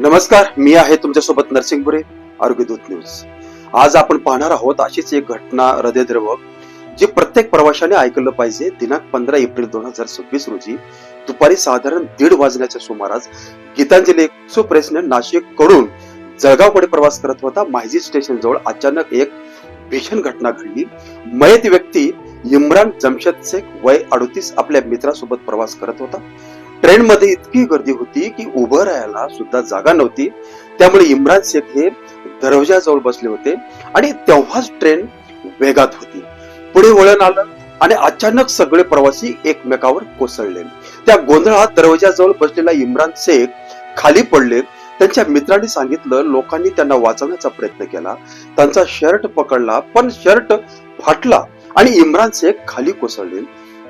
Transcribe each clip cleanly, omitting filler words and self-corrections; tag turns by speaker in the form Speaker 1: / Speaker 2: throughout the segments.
Speaker 1: नमस्कार, मी आहे तुमच्यासोबत नरसिंगपुरे, आरोग्य दूत न्यूज. आज आपण पाहणार आहोत अशीच एक घटना हृदयद्रावक जी प्रत्येक प्रवाशाने ऐकलं पाहिजे. दिनांक 15 एप्रिल 2026 रोजी दुपारी साधारण 1:30 वाजण्याच्या सुमारास गीतांजली एक्सप्रेसने नाशिक कडून जळगावकडे प्रवास करत होता. माहिजी स्टेशन जवळ अचानक एक भीषण घटना घडली. मयत व्यक्ती इम्रान जमशेद शेख वय 38 आपल्या मित्रासोबत प्रवास करत होता. ट्रेन मध्ये इतकी गर्दी होती की उभं राहायला सुद्धा जागा नव्हती. त्यामुळे इम्रान शेख हे दरवाजाजवळ बसले होते आणि तेव्हाच ट्रेन वेगात होती. पुढे वळण आलं आणि अचानक सगळे प्रवासी एकमेकावर कोसळले. त्या गोंधळात दरवाजाजवळ बसलेला इम्रान शेख खाली पडले. त्यांच्या मित्रांनी सांगितलं. लोकांनी त्यांना वाचवण्याचा प्रयत्न केला. त्यांचा शर्ट पकडला पण शर्ट फाटला आणि इम्रान शेख खाली कोसळले.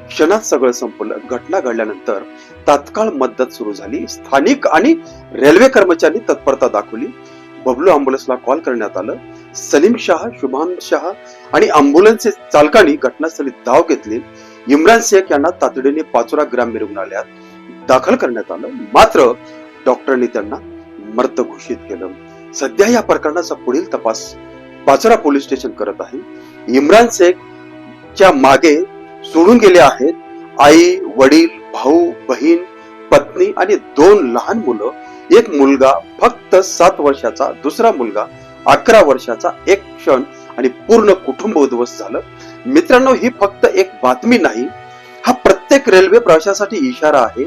Speaker 1: क्षणात सगळं संपलं. घटना घडल्यानंतर तात्काळ मदत सुरू झाली. स्थानिक आणि रेल्वे कर्मचाऱ्यांनी तत्परता दाखवली. बबलू अँब्युलन्सला कॉल करण्यात आलं. सलीम शाह, शुभान शाह आणि अँब्युलन्स चालकांनी घटनास्थळी धाव घेतली. इम्रान शेख यांना तातडीने पाचोरा ग्रामीण रुग्णालयात दाखल करण्यात आलं. मात्र डॉक्टरांनी त्यांना मृत घोषित केलं. सध्या या प्रकरणाचा पुढील तपास पाचोरा पोलीस स्टेशन करत आहे. इम्रान शेख च्या मागे सोडून गेले आहेत आई, वडील, भाऊ, बहीण, पत्नी आणि 2 लहान मुलं. एक मुलगा फक्त 7 वर्षाचा, दुसरा मुलगा 11 वर्षाचा. एक क्षण आणि पूर्ण कुटुंब उद्ध्वस्त झालं. मित्रांनो, ही फक्त एक बातमी नाही, हा प्रत्येक रेल्वे प्रवाशासाठी इशारा आहे.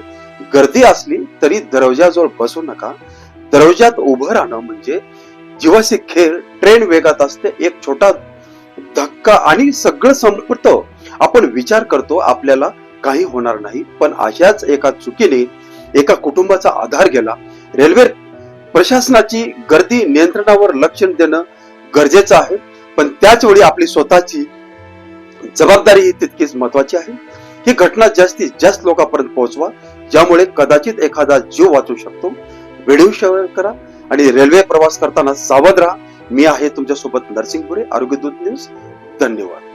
Speaker 1: गर्दी असली तरी दरवाजाजवळ बसू नका. दरवाजात उभं राहणं म्हणजे जीवाचे खेळ. ट्रेन वेगात असते, एक छोटा धक्का आणि सगळं संपतं. आपण विचार करतो आपल्याला काही होणार नाही, पण अशाच एका चुकीने एका कुटुंबाचा आधार गेला. रेल्वे प्रशासनाची गर्दी नियंत्रणावर लक्ष देणं गरजेचं आहे, पण त्याच वेळी आपली स्वतःची जबाबदारी ही तितकीच महत्वाची आहे. ही घटना जास्तीत जास्त लोकांपर्यंत पोहोचवा, ज्यामुळे कदाचित एखादा जीव वाचू शकतो. व्हिडिओ शेअर करा आणि रेल्वे प्रवास करताना सावध राहा. मी आहे तुमच्यासोबत नरसिंगपुरे, आरोग्य दूत न्यूज. धन्यवाद.